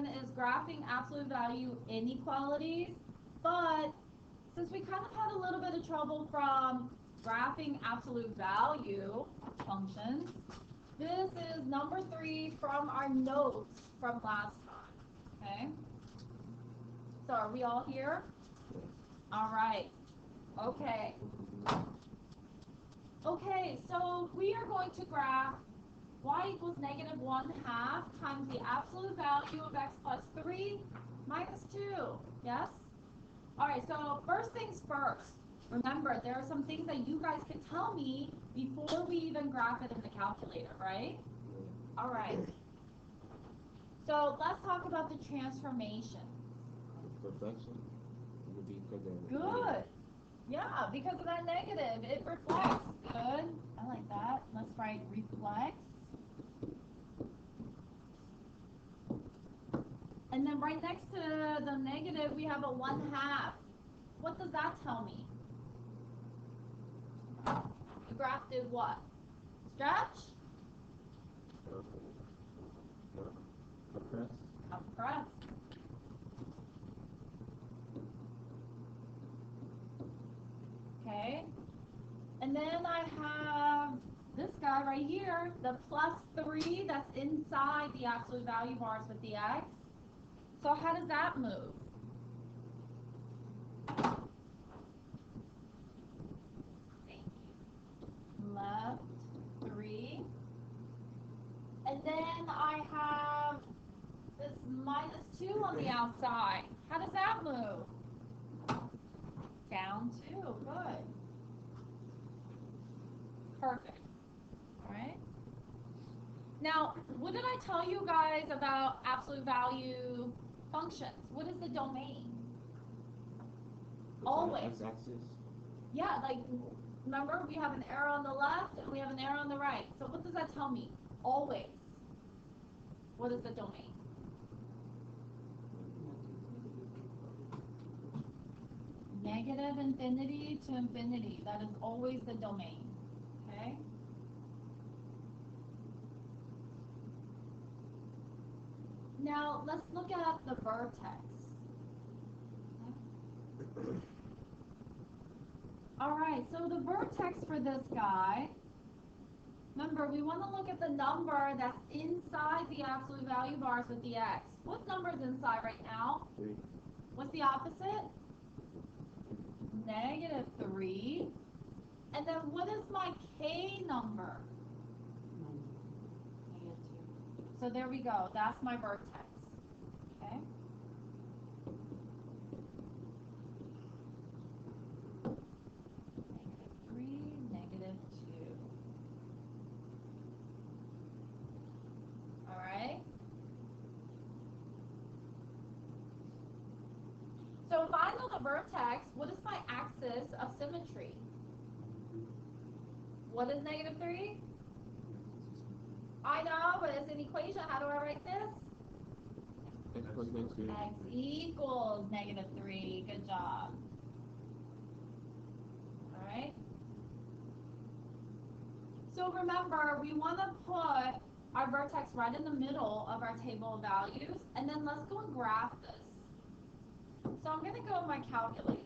is graphing absolute value inequalities, but since we kind of had a little bit of trouble from graphing absolute value functions, this is number 3 from our notes from last time, okay? So are we all here? All right, okay. Okay, so we are going to graph y equals negative 1/2 times the absolute value of x plus 3 minus 2, yes? All right, so first things first. Remember, there are some things that you guys can tell me before we even graph it in the calculator, right? All right. So let's talk about the transformation. Reflection would be because of Good. Yeah, because of that negative, it reflects. Good. I like that. Let's write reflects. And then right next to the negative, we have a 1/2. What does that tell me? The graph did what? Stretch? compress. Compress. Okay. And then I have this guy right here, the plus 3 that's inside the absolute value bars with the x. So how does that move? Left 3. And then I have this minus 2 on the outside. How does that move? Down 2. Good. Perfect. All right. Now, what did I tell you guys about absolute value functions? What is the domain? Always. X-axis. Yeah, like, remember, we have an arrow on the left and we have an arrow on the right. So what does that tell me? Always. What is the domain? Negative infinity to infinity. That is always the domain. Okay? Now, let's look at the vertex. All right, so the vertex for this guy, remember, we want to look at the number that's inside the absolute value bars with the x. What number is inside right now? 3. What's the opposite? Negative 3. And then what is my k number? Negative 2. So there we go. That's my vertex. Okay? Negative 2. All right? So if I know the vertex, what is my axis of symmetry? What is negative 3? I know, but it's an equation. How do I write this? X plus negative 3. X equals negative 3. Good job. All right? So remember, we want to put our vertex right in the middle of our table of values, and then let's go and graph this. So I'm going to go with my calculator.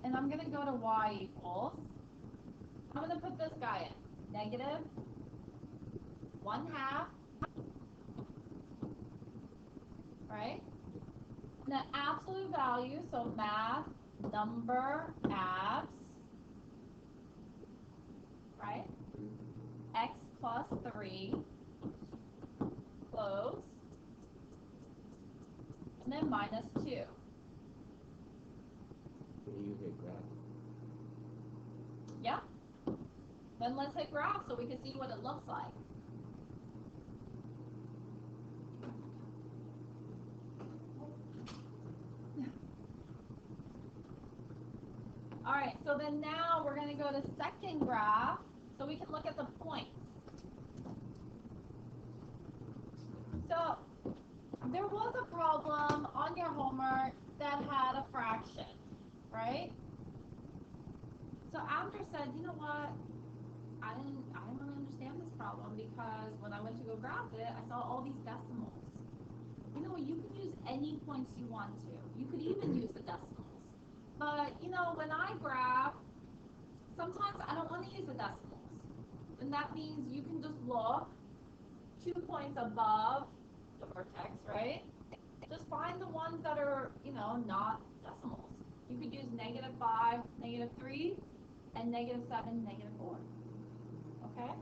And I'm going to go to y equals. I'm going to put this guy in. Negative 1/2. Right? And the absolute value, so math, number, abs. Right? X plus 3. Close. And then minus 2. Can you hit graph? Yeah. Then let's hit graph so we can see what it looks like. All right, so then now we're going to go to second graph so we can look at the points. So there was a problem on your homework that had a fraction, right? So Abner said, you know what? I didn't really understand this problem because when I went to go graph it, I saw all these decimals. You know, you can use any points you want to. You could even use the decimals. But, you know, when I graph, sometimes I don't want to use the decimals. And that means you can just look 2 points above the vertex, right? Just find the ones that are, you know, not decimals. You could use -5, -3, and -7, -4. Okay?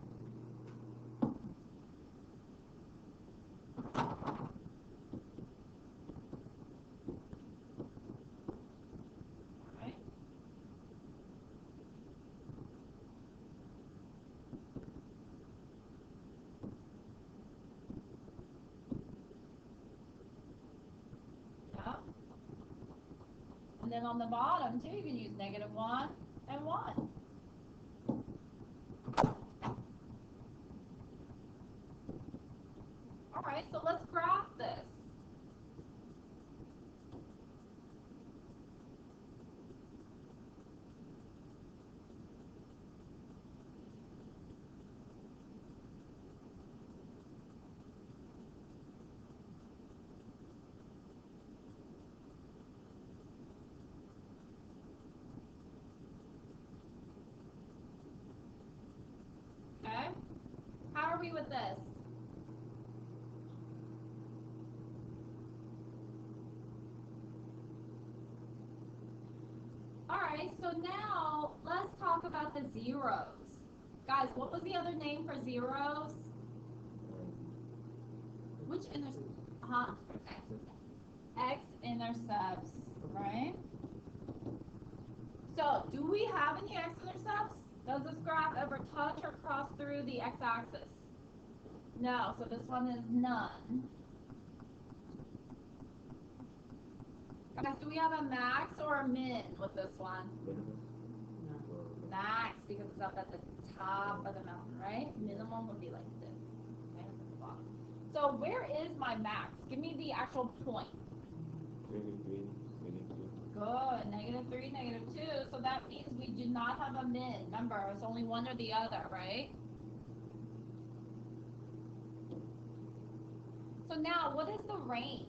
Alright. Yeah. And then on the bottom too, you can use -1 and 1. Alright, so let's graph this. Okay? How are we with this? Alright, so now let's talk about the zeros. Guys, what was the other name for zeros? Which x-intercepts, right? So, do we have any x-intercepts? Does this graph ever touch or cross through the x-axis? No, so this one is none. Guys, do we have a max or a min with this one? Max, because it's up at the top of the mountain, right? Minimum would be like this. Okay, at the bottom. So where is my max? Give me the actual point. -3, Good, -3, -2. So that means we do not have a min. Remember, it's only one or the other, right? So now, what is the range?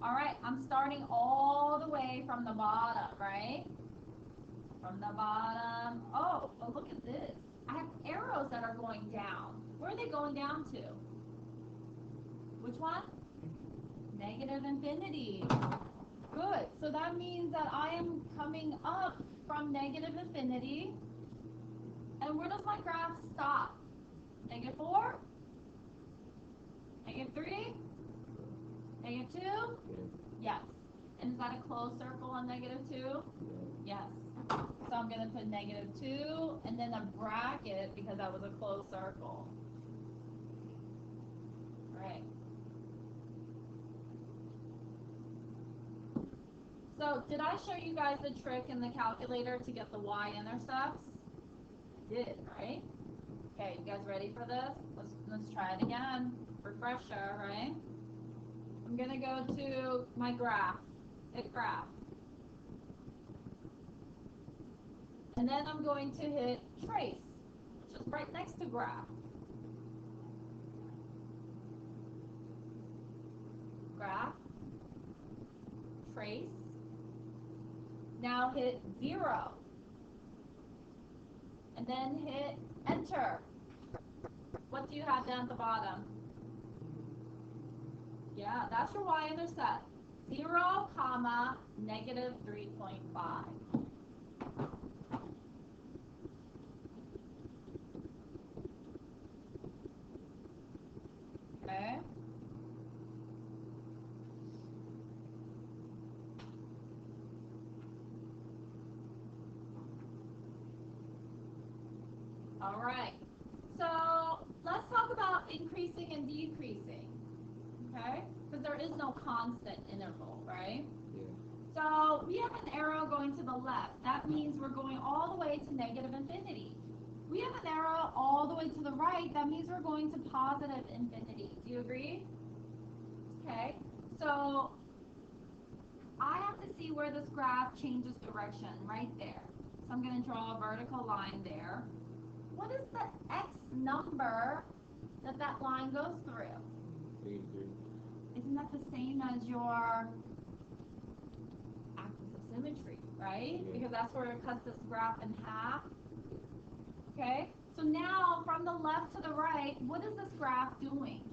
All right, I'm starting all the way from the bottom, right? From the bottom. Oh, but look at this. I have arrows that are going down. Where are they going down to? Which one? Negative infinity. Good. So that means that I am coming up from negative infinity. And where does my graph stop? -4? -3? -2? Yes. And is that a closed circle on -2? Yes. So I'm going to put -2 and then a bracket because that was a closed circle. Right. So did I show you guys the trick in the calculator to get the y-intercepts? I did, right? Okay, you guys ready for this? Let's try it again. Refresher, right? I'm going to go to my graph. Hit graph. And then I'm going to hit trace, which is right next to graph. Graph, trace. Now hit 0. And then hit enter. What do you have down at the bottom? Yeah, that's your y-intercept. 0, comma, -3.5. Okay. All right. So let's talk about increasing and decreasing. Okay? Because there is no constant interval, right? Yeah. So we have an arrow going to the left. That means we're going all the way to negative infinity. We have an arrow all the way to the right. That means we're going to positive infinity. Do you agree? Okay. So I have to see where this graph changes direction, right there. So I'm going to draw a vertical line there. What is the x number that that line goes through? 83. Isn't that the same as your axis of symmetry, right? Yeah. Because that's where it cuts this graph in half. Okay? So now, from the left to the right, what is this graph doing?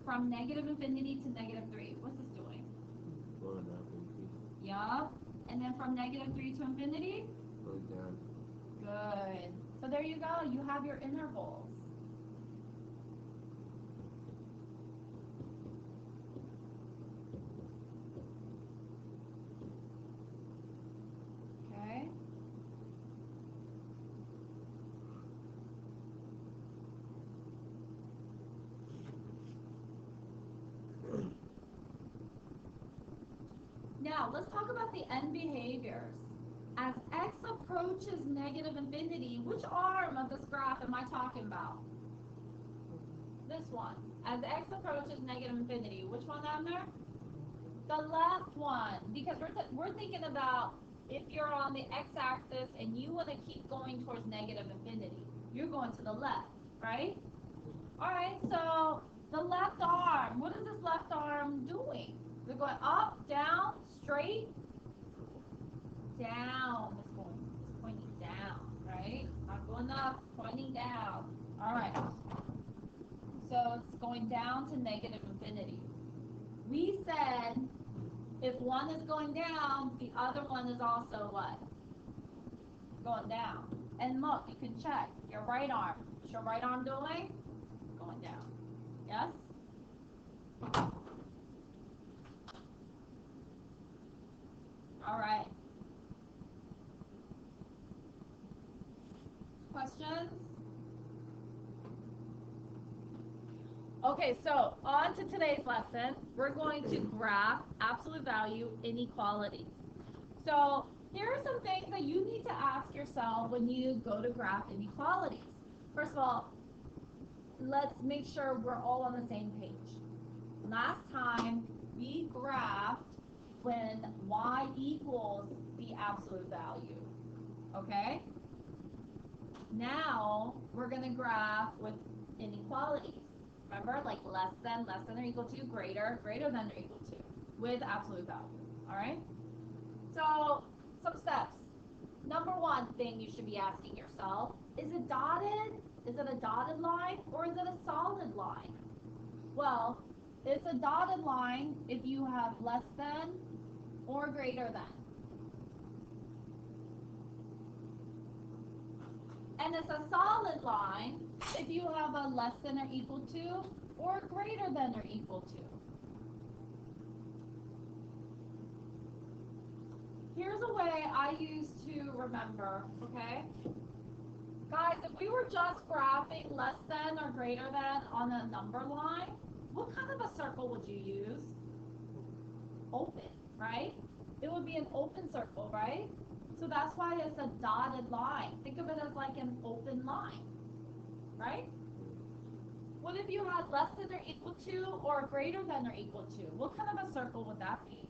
From negative infinity to negative 3. What's this doing? Going up, increase. Yup. And then from negative 3 to infinity? Going down. Good. So there you go. You have your intervals. Okay? Now, let's talk about the end behaviors. As x approaches negative infinity, which arm of this graph am I talking about? This one. As x approaches negative infinity, which one on there? The left one. Because we're thinking about if you're on the x-axis and you want to keep going towards negative infinity, you're going to the left, right? All right, so the left arm, what is this left arm doing? Is it going up, down, straight? Down. It's pointing down, right? Not going up, pointing down. All right. So it's going down to negative infinity. We said if one is going down, the other one is also what? Going down. And look, you can check your right arm. What's your right arm doing? Going down. Yes? All right. Questions? Okay, so on to today's lesson. We're going to graph absolute value inequalities. So here are some things that you need to ask yourself when you go to graph inequalities. First of all, let's make sure we're all on the same page. Last time we graphed when y equals the absolute value. Okay? Now we're going to graph with inequalities. Remember, like less than or equal to, greater than or equal to, with absolute value. All right? So, some steps. Number one thing you should be asking yourself, is it dotted? Is it a dotted line or is it a solid line? Well, it's a dotted line if you have less than or greater than. And it's a solid line if you have a less than or equal to or greater than or equal to. Here's a way I used to remember, okay? Guys, if we were just graphing less than or greater than on a number line, what kind of a circle would you use? Open, right? It would be an open circle, right? So that's why it's a dotted line. Think of it as like an open line, right? What if you had less than or equal to or greater than or equal to? What kind of a circle would that be?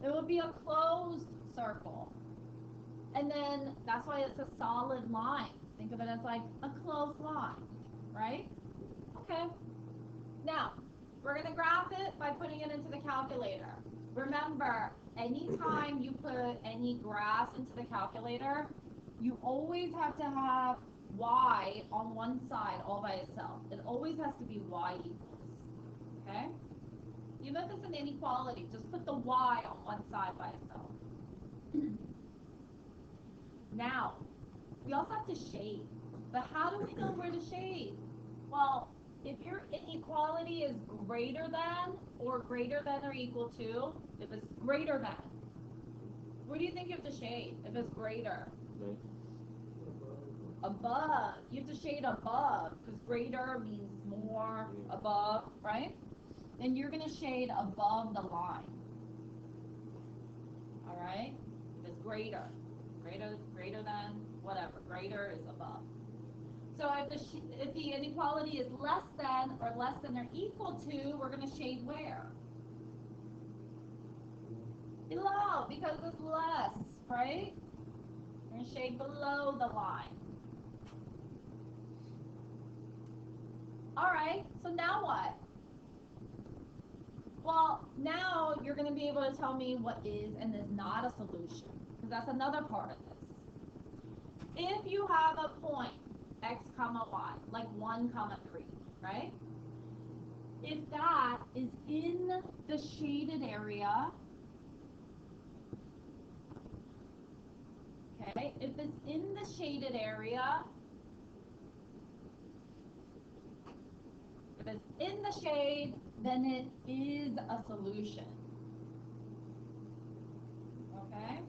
It would be a closed circle. And then that's why it's a solid line. Think of it as like a closed line, right? Okay. Now, we're going to graph it by putting it into the calculator. Remember, anytime you put any graphs into the calculator, you always have to have y on one side all by itself. It always has to be y equals. Okay? Even if it's an inequality, just put the y on one side by itself. Now, we also have to shade. But how do we know where to shade? Well, if your inequality is greater than or equal to, if it's greater than, where do you think you have to shade if it's greater? Right. Above. You have to shade above because greater means more, above, right? Then you're going to shade above the line. All right? If it's greater than, whatever. Greater is above. So if the inequality is less than or equal to, we're going to shade where? Below, because it's less, right? You're gonna shade below the line. All right, so now what? Well, now you're going to be able to tell me what is and is not a solution, because that's another part of this. If you have a point, x comma y, like 1 comma 3, right? If that is in the shaded area, okay, if it's in the shaded area, if it's in the shade, then it is a solution. Okay?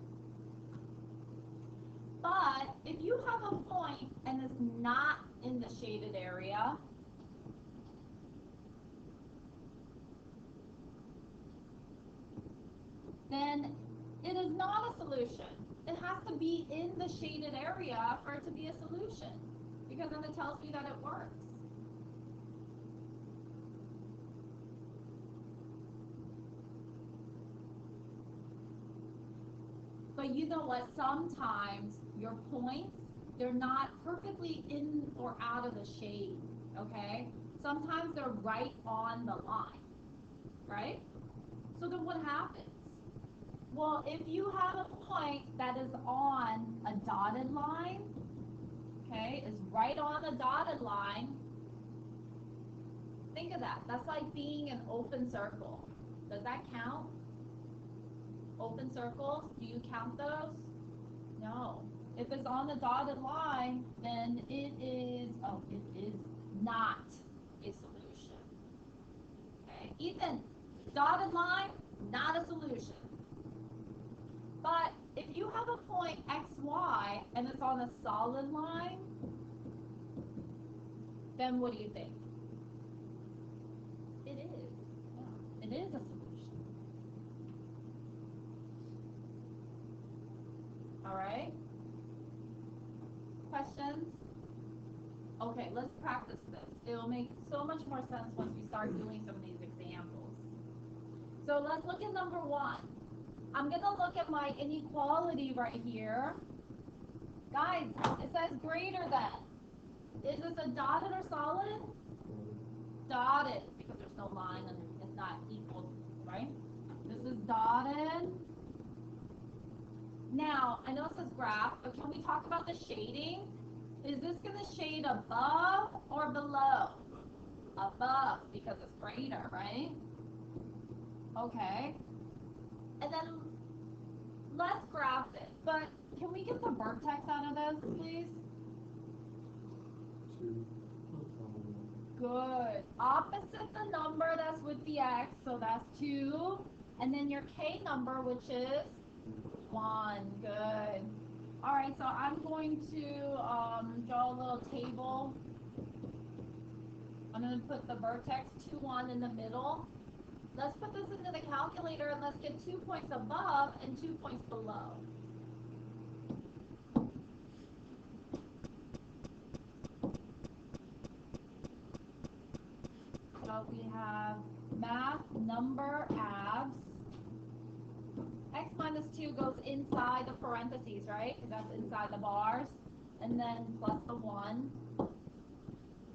But if you have a point and it's not in the shaded area, then it is not a solution. It has to be in the shaded area for it to be a solution, because then it tells me that it works. But you know what? Sometimes your points, they're not perfectly in or out of the shade, okay? Sometimes they're right on the line, right? So then what happens? Well, if you have a point that is on a dotted line, okay, is right on the dotted line, think of that. That's like being an open circle. Does that count? Open circles, do you count those? No. If it's on the dotted line, then it is not a solution. Okay, Ethan, dotted line, not a solution. But if you have a point xy and it's on a solid line, then what do you think? It is. Yeah, it is a solution. All right? Questions? Okay, let's practice this. It'll make so much more sense once we start doing some of these examples. So let's look at number 1. I'm going to look at my inequality right here. Guys, it says greater than. Is this a dotted or solid? Dotted, because there's no line and it's not equal, right? This is dotted. Now, I know it says graph, but can we talk about the shading? Is this going to shade above or below? Above, because it's greater, right? Okay. And then let's graph it. But can we get the vertex out of this, please? 2. Good. Opposite the number that's with the x, so that's 2. And then your k number, which is 1. Good. All right, so I'm going to draw a little table. I'm going to put the vertex 2, 1 in the middle. Let's put this into the calculator and let's get 2 points above and 2 points below. So we have math number abs. X minus 2 goes inside the parentheses, right? Because that's inside the bars. And then plus the 1.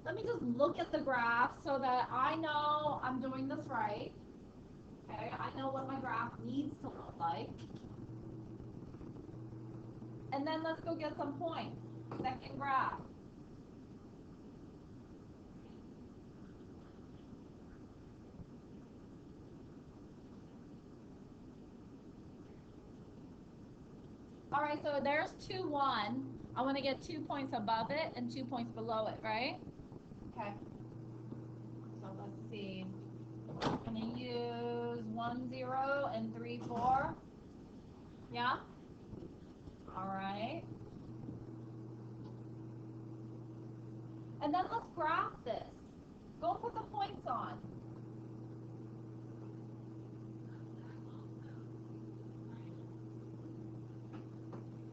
Let me just look at the graph so that I know I'm doing this right. Okay, I know what my graph needs to look like. And then let's go get some points. Second graph. All right, so there's 2, 1. I want to get 2 points above it and 2 points below it, right? Okay. So let's see. I'm going to use 1, 0 and 3, 4. Yeah? All right. And then let's graph this. Go put the points on.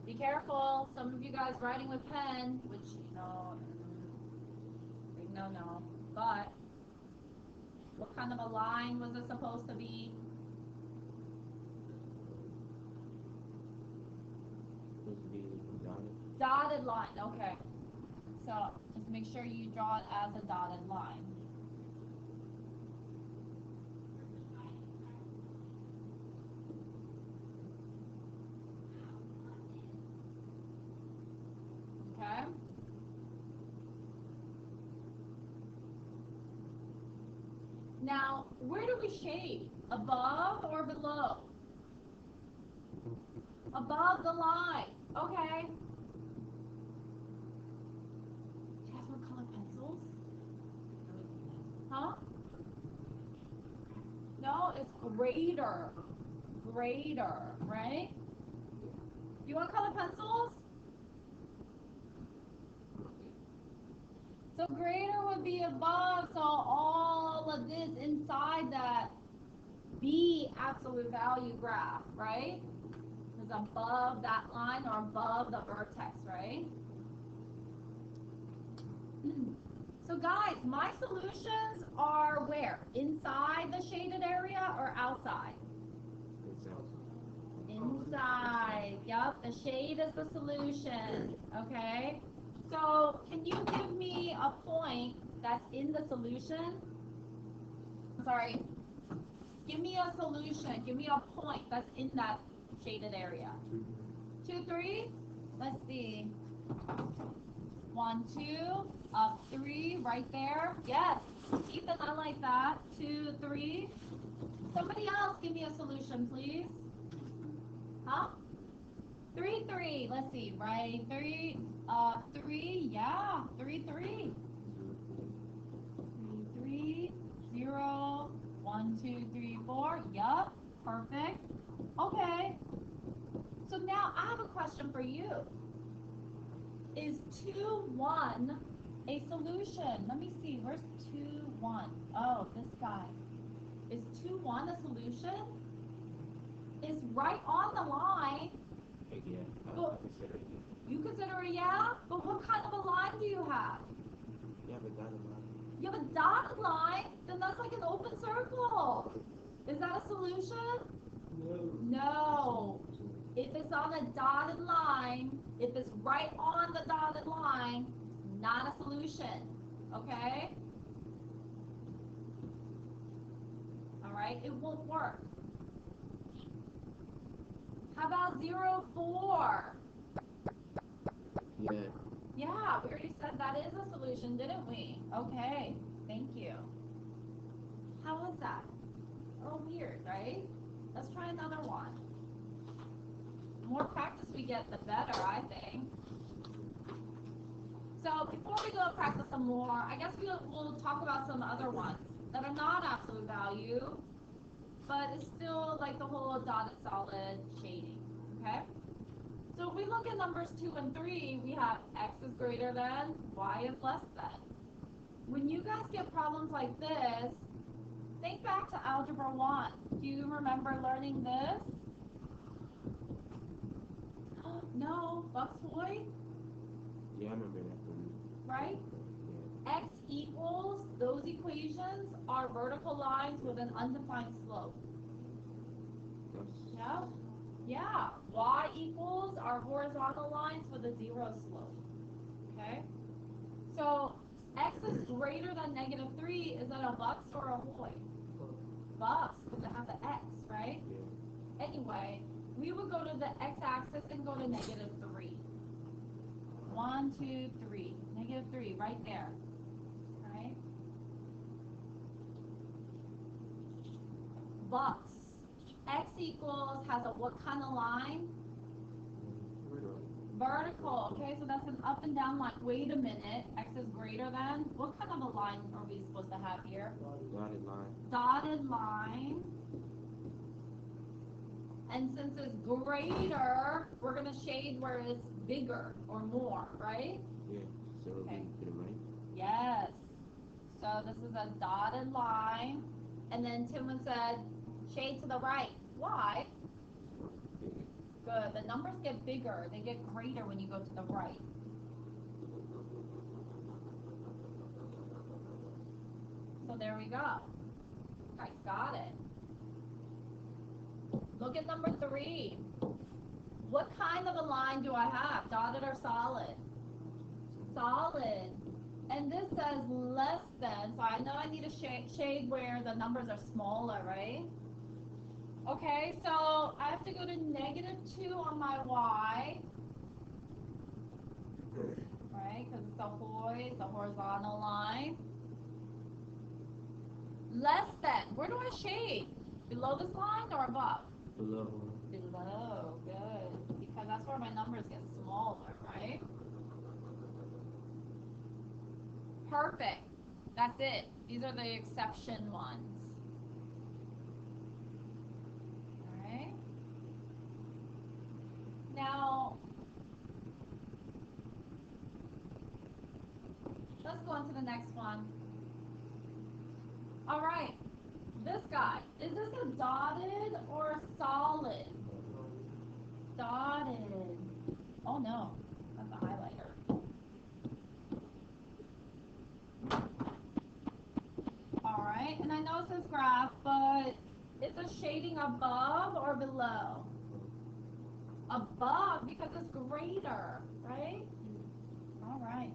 Be careful. Some of you guys writing with pen, which, you know, big no. But what kind of a line was it supposed to be? Dotted line, okay. So just make sure you draw it as a dotted line. Okay? Now, where do we shade? Above or below? Above the line. Okay. Do you guys want colored pencils? Huh? No, it's greater. Greater, right? You want colored pencils? So greater would be above, so all of this inside that B absolute value graph, right? Is above that line or above the vertex, right? So guys, my solutions are where? Inside the shaded area or outside? Inside. Yep, the shade is the solution. Okay. So can you give me a point that's in the solution? Sorry. Give me a solution. Give me a point that's in that shaded area. 2, 3. Let's see. 1, 2, up 3, right there. Yes. Ethan, I like that. 2, 3. Somebody else give me a solution, please. Huh? 3, 3. Let's see. Right. 3, 3. Yeah. 3, 3. 3, 3. 0. 1, 2, 3, 4. Yup. Perfect. Okay. So now I have a question for you. Is 2, 1 a solution? Let me see. Where's 2, 1? Oh, this guy. Is 2, 1 a solution? It's right on the line. Yeah, Well, I consider it. you consider it, yeah? But what kind of a line do you have? Yeah, but dotted line. You have a dotted line? Then that's like an open circle. Is that a solution? No. If it's on a dotted line, if it's right on the dotted line, not a solution. Okay? Alright, it won't work. How about 0, 4? Yeah. Yeah, we already said that is a solution, didn't we? Okay, thank you. How was that? A little weird, right? Let's try another one. The more practice we get, the better, I think. So before we go and practice some more, I guess we'll talk about some other ones that are not absolute value, but it's still like the whole dotted solid shading, okay? So if we look at numbers 2 and 3, we have x is greater than, y is less than. When you guys get problems like this, think back to Algebra 1. Do you remember learning this? No, Bucks Boy? Yeah, I remember that from Right? yeah. X equals, those equations are vertical lines with an undefined slope. That's Yeah? Yeah. Y equals are horizontal lines with a 0 slope. Okay? So x is greater than -3. Is that a bucks or a hoy? Bucks, because it has an x, right? yeah. Anyway, we would go to the x-axis and go to -3. 1, 2, 3. -3, right there. Right? Bucks. X equals has a what kind of line? Vertical. Okay, so that's an up and down line. Wait a minute. X is greater than? What kind of a line are we supposed to have here? Dotted line. Dotted line. And since it's greater, we're going to shade where it's bigger or more, right? Yeah. So it'll Okay. be to the right. Yes. So this is a dotted line. And then Timon said, shade to the right. Why? Good. The numbers get bigger. They get greater when you go to the right. So there we go. Guys got it. Look at number 3. What kind of a line do I have? Dotted or solid? Solid. And this says less than, so I know I need a shade where the numbers are smaller, right? Okay, so I have to go to -2 on my y, right? Because it's the horizontal line. Less than, where do I shade? Below this line or above? Below. Below, good. Because that's where my numbers get smaller, right? Perfect. That's it. These are the exception ones. Alright. Now, let's go on to the next one. Alright. This guy. Is this a dotted or a solid? Dotted. Oh no. That's a highlighter. Alright, and I know it says graph, but is the shading above or below? Above, because it's greater, right? Alright.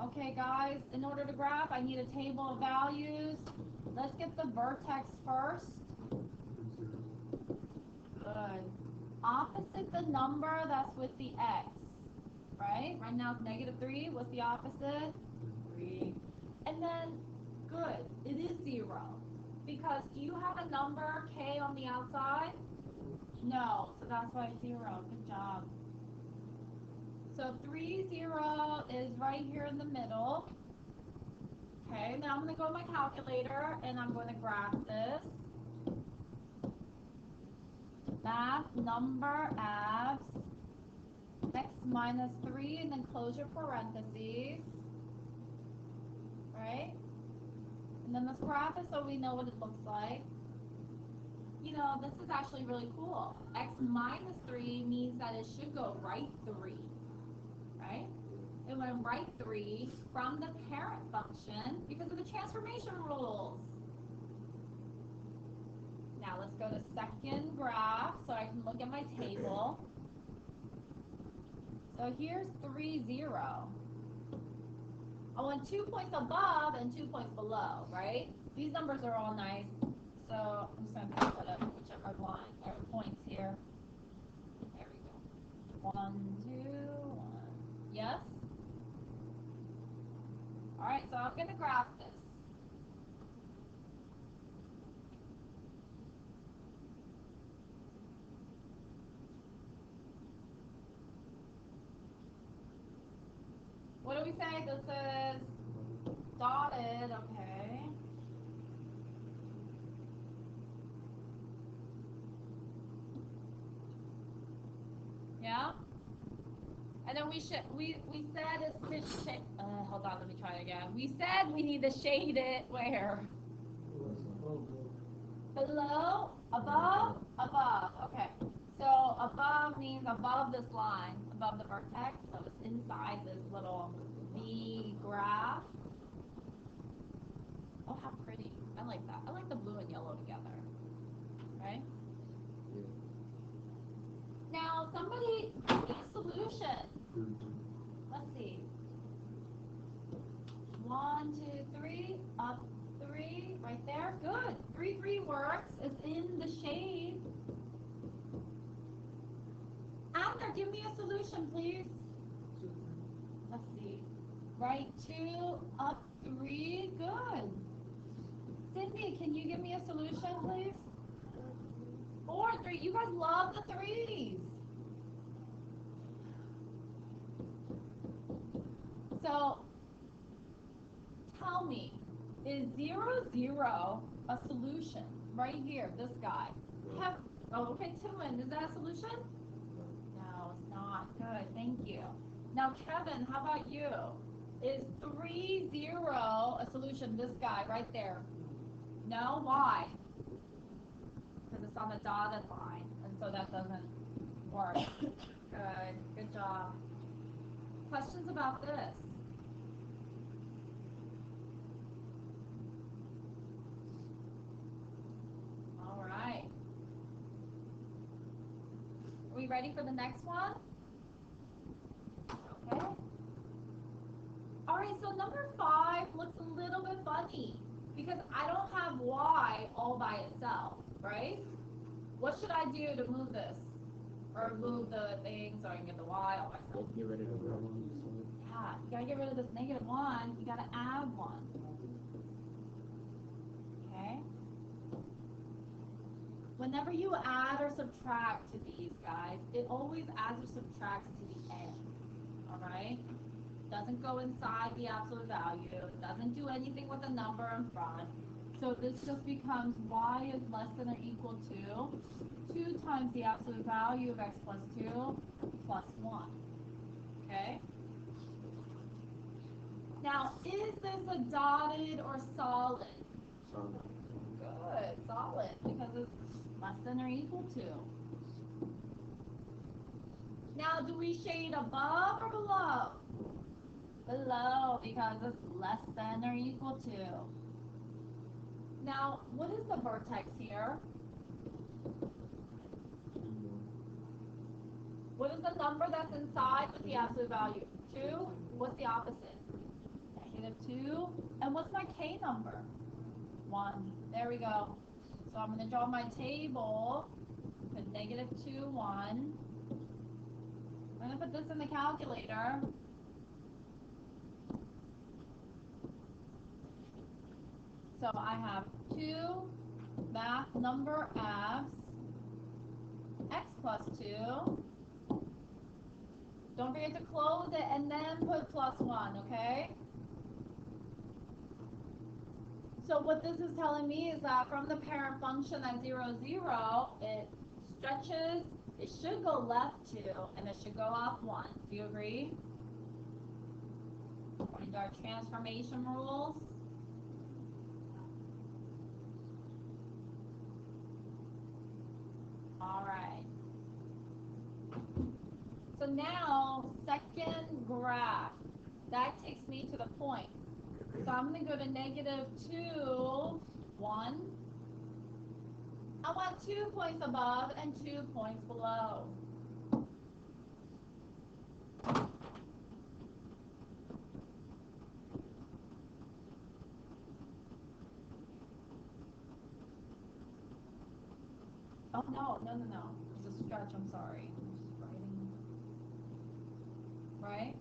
Okay, guys, in order to graph, I need a table of values. Let's get the vertex first. Good. Opposite the number that's with the x, right? Right now it's -3. What's the opposite? 3. And then, good, it is 0. Because do you have a number k on the outside? No, so that's why it's 0. Good job. So 3, 0 is right here in the middle. Okay, now I'm going to go to my calculator and I'm going to graph this. Math number abs x minus 3 and then close your parentheses. Right? And then let's graph it so we know what it looks like. You know, this is actually really cool. X minus 3 means that it should go right 3. Right? It went right 3 from the parent function because of the transformation rules. Now let's go to second graph so I can look at my table. So here's 3, 0. I want 2 points above and 2 points below, right? These numbers are all nice. So I'm just going to put up whichever line or points here. There we go. 1, 2, 1. Yes? Alright, so I'm going to graph this. What do we say? This is dotted, okay. Yeah? And then we said it's to shade. Hold on, let me try it again. We said we need to shade it where? Below, above, above. Okay. So above means above this line, above the vertex. So it's inside this little V graph. Oh, how pretty. I like that. I like the blue and yellow together. Right? Yeah. Now, somebody give me a solution. Let's see. 1, 2, 3, up 3, right there. Good. 3, 3 works. It's in the shade. Abner, give me a solution, please. Let's see. Right 2, up 3. Good. Cindy, can you give me a solution, please? 4, 3. You guys love the 3s. So, tell me, is 0, 0 a solution? Right here, this guy. Okay, Timon, is that a solution? No, it's not. Good, thank you. Now, Kevin, how about you? Is 3, 0 a solution? This guy right there. No? Why? Because it's on the dotted line, and so that doesn't work. Good job. Questions about this? All right. Are we we ready for the next one? Okay. All right, so number 5 looks a little bit funny because I don't have y all by itself, right? What should I do to move this? Or move the thing so I can get the y all by itself? Get rid of the red one. Yeah, you gotta get rid of this -1. You gotta add 1. Okay? Whenever you add or subtract to these guys, it always adds or subtracts to the end. Alright? Doesn't go inside the absolute value. It doesn't do anything with the number in front. So this just becomes y is less than or equal to 2 times the absolute value of x plus 2 plus 1. Okay? Now, is this a dotted or solid? Solid. Good, solid, because it's less than or equal to. Now, do we shade above or below? Below, because it's less than or equal to. Now, what is the vertex here? What is the number that's inside with the absolute value? 2? What's the opposite? -2. And what's my k number? 1. There we go. So I'm going to draw my table. Put -2, 1. I'm going to put this in the calculator. So I have 2 math number f's, x plus 2. Don't forget to close it and then put plus 1, okay? So what this is telling me is that from the parent function at 0, 0, it stretches, it should go left 2, and it should go up 1. Do you agree? According to our transformation rules. All right. So now, second graph. That takes me to the point. So I'm going to go to -2, 1. I want 2 points above and 2 points below. Oh, no. It's a stretch, I'm sorry. I'm just writing. Right?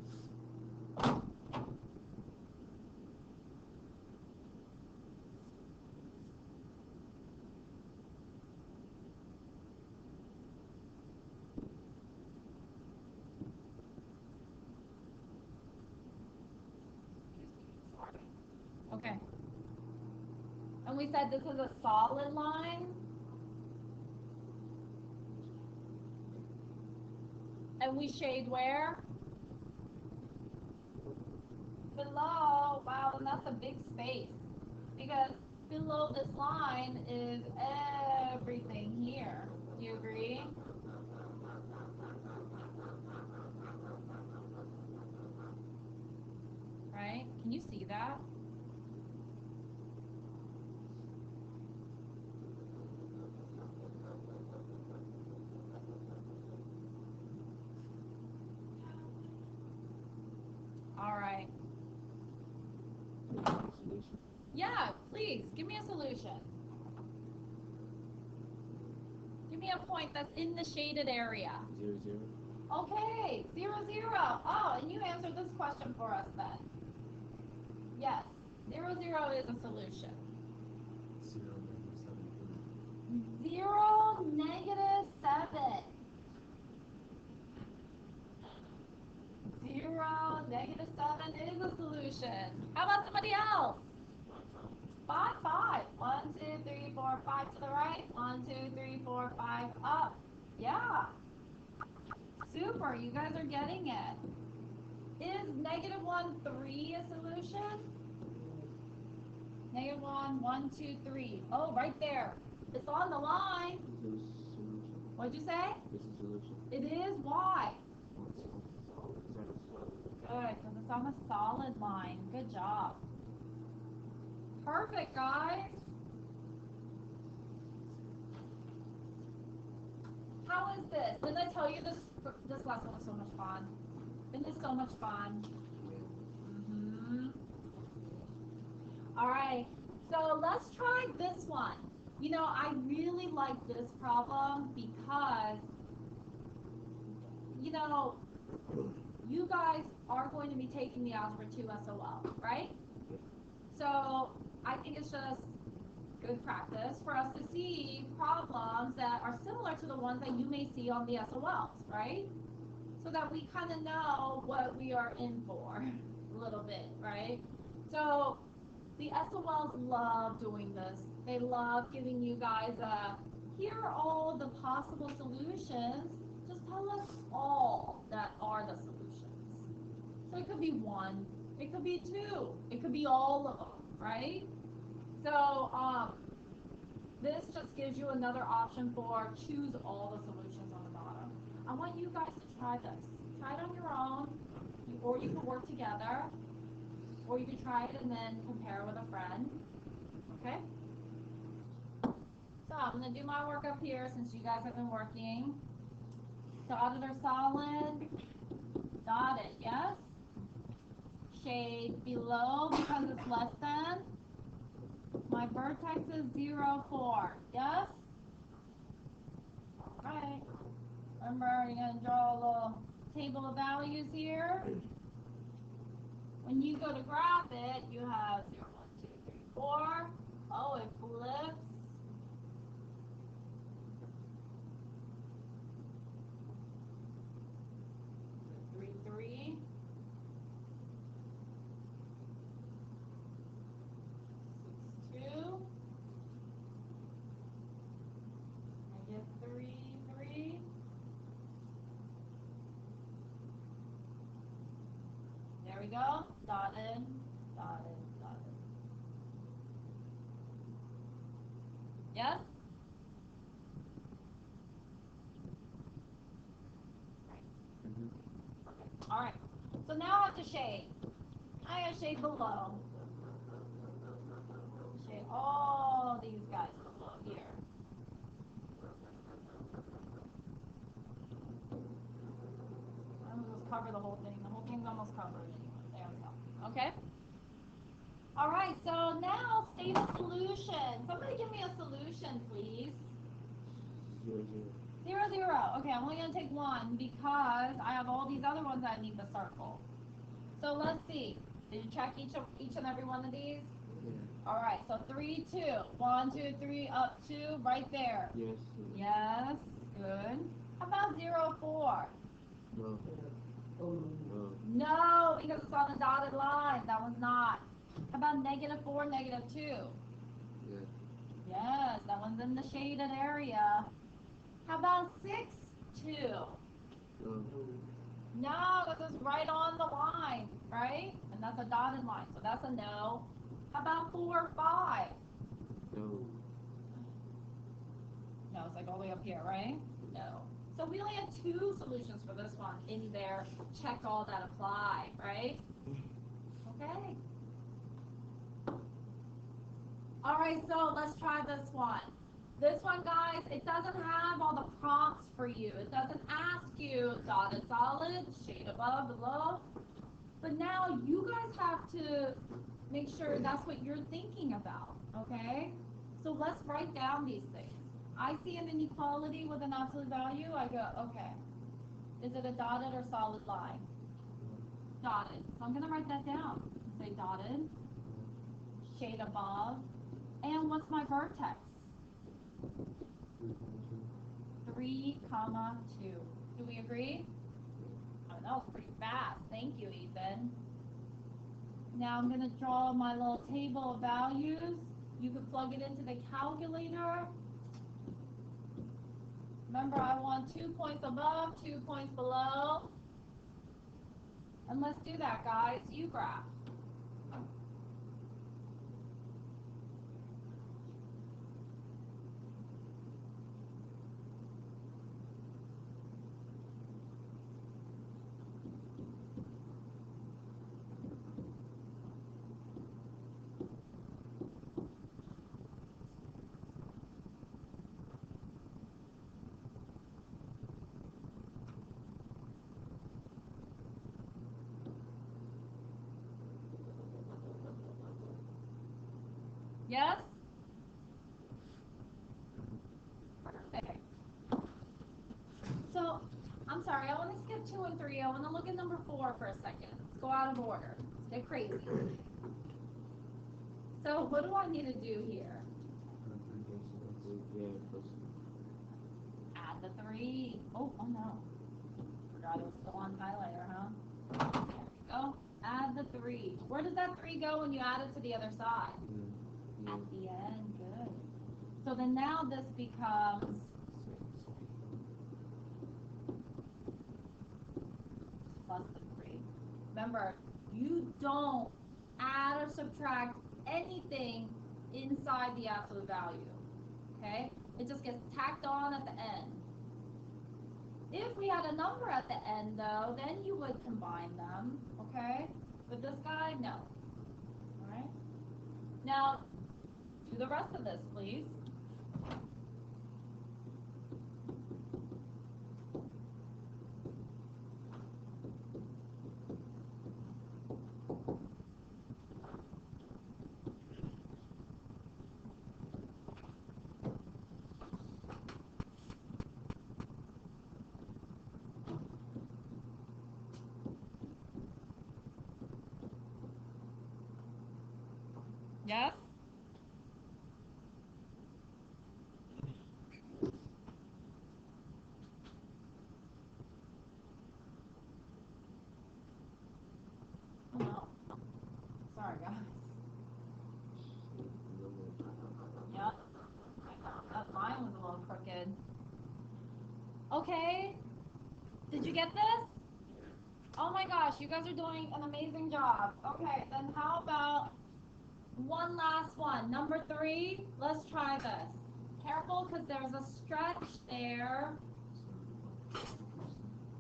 Okay. And we said this is a solid line. And we shade where? Below. Wow, and that's a big space. Because below this line is everything here. Do you agree? Right? Can you see that? All right. Yeah, please, give me a solution. Give me a point that's in the shaded area. 0, 0. Okay, 0, 0. Oh, and you answered this question for us then. Yes, 0, 0 is a solution. 0, -7. 0, -7 is a solution. How about somebody else? 5, 5. 1, 2, 3, 4, 5 to the right. 1, 2, 3, 4, 5 up. Yeah. Super, you guys are getting it. Is -1, 3 a solution? -1, 1, 2, 3. Oh, right there. It's on the line. What'd you say? This is solution. It is. Why? Good, because it's on a solid line. Good job. Perfect, guys. How is this? Didn't I tell you this lesson was so much fun? Isn't this so much fun? Mm-hmm. All right. So let's try this one. You know, I really like this problem because, you know, you guys are going to be taking the Algebra 2 SOL, right? So I think it's just good practice for us to see problems that are similar to the ones that you may see on the SOLs, right? So that we kind of know what we are in for a little bit, right? So the SOLs love doing this. They love giving you guys here are all the possible solutions. Just tell us all that are the solutions. So it could be one, it could be two, it could be all of them, right? So this just gives you another option for choose all the solutions on the bottom. I want you guys to try this. Try it on your own, or you can work together, or you can try it and then compare with a friend. Okay? So I'm going to do my work up here since you guys have been working. Dotted or solid? Dotted, yes? Shade below because it's less than. My vertex is 0, 4. Yes? Right. Remember, you're going to draw a little table of values here. When you go to graph it, you have 0, 1, 2, 3, 4. Oh, it flips. 3, 3. 6, 2. -3, 3. There we go. Dotted, dotted, dotted. Yes? All right. So now I have to shade. I gotta shade below. Shade all these guys below here. I'm gonna just cover the whole thing. The whole thing's almost covered anyway. There we go. Okay? All right, so now state a solution. Somebody give me a solution, please. 0, 0, 0. Okay, I'm only gonna take one because I have all these other ones I need to circle. So let's see. Did you check each and every one of these? Yeah. All right, so 3, 2. 1, 2, 3, up 2, right there. Yes. Yes, good. How about 0, 4? No. No. No, because it's on the dotted line. That one's not. How about -4, -2? Yeah. Yes, that one's in the shaded area. How about 6, 2? No. No, because it's right on the line, right? And that's a dotted line, so that's a no. How about 4, 5? No. No, it's like all the way up here, right? No. So we only had 2 solutions for this one in there. Check all that apply, right? Okay. All right, so let's try this one. This one, guys, it doesn't have all the prompts for you. It doesn't ask you dotted solid, shade above, below. But now you guys have to make sure that's what you're thinking about, okay? So let's write down these things. I see an inequality with an absolute value. I go, okay, is it a dotted or solid line? Dotted. So I'm going to write that down. Say dotted, shade above, and what's my vertex? 3, 2. Do we agree? Oh, that was pretty fast. Thank you, Ethan. Now I'm going to draw my little table of values. You can plug it into the calculator. Remember, I want 2 points above, 2 points below. And let's do that, guys. You graph. Yes? Perfect. So, I'm sorry, I want to skip 2 and 3. I want to look at number 4 for a second. Let's go out of order. Let's get crazy. So, what do I need to do here? Add the 3. Oh no. Forgot it was still on highlighter, huh? There we go. Add the 3. Where did that 3 go when you add it to the other side? At the end. Good. So then now this becomes plus the 3. Remember, you don't add or subtract anything inside the absolute value. Okay? It just gets tacked on at the end. If we had a number at the end, though, then you would combine them. Okay? But this guy, no. Alright? Now, do the rest of this, please. Yes? Oh, no. Sorry, guys. Yep. Mine was a little crooked. Okay. Did you get this? Oh my gosh, you guys are doing an amazing job. Okay, then how about one last one? Number 3, let's try this. Careful, because there's a stretch there.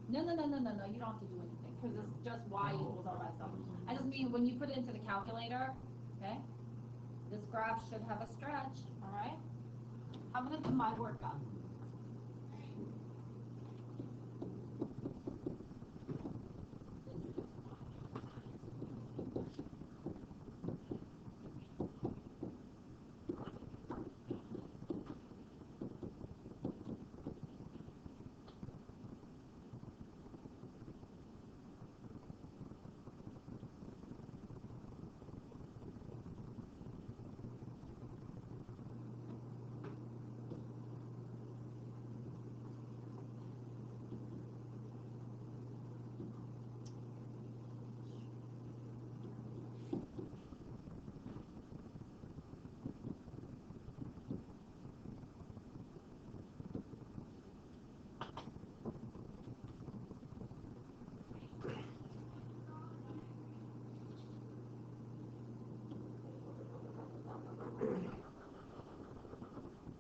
No, no, no, no, no, no, you don't have to do anything, because it's just y equals all that stuff. I just mean when you put it into the calculator, okay, this graph should have a stretch, all right? I'm going to do my workup.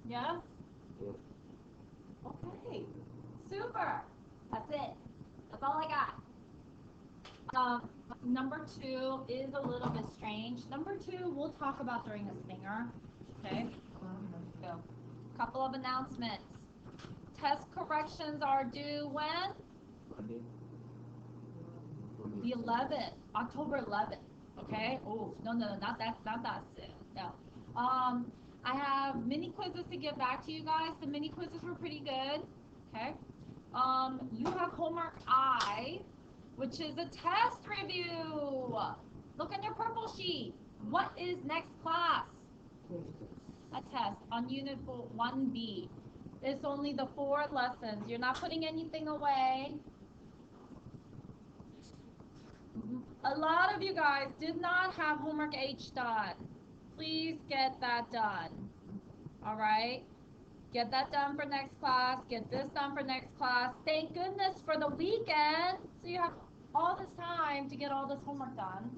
Yes? Yep. Okay. Super. That's it. That's all I got. Number 2 is a little bit strange. Number 2, we'll talk about during the stinger. Okay? So, couple of announcements. Test corrections are due when? Monday. The 11th, October 11th. Okay? Oh, no, no, no, not that soon. No. I have mini quizzes to get back to you guys. The mini quizzes were pretty good. Okay? You have homework I, which is a test review. Look on your purple sheet. What is next class? A test on Unit 1B. It's only the 4 lessons. You're not putting anything away. A lot of you guys did not have homework H done. Please get that done. All right? Get that done for next class. Get this done for next class. Thank goodness for the weekend. So you have all this time to get all this homework done.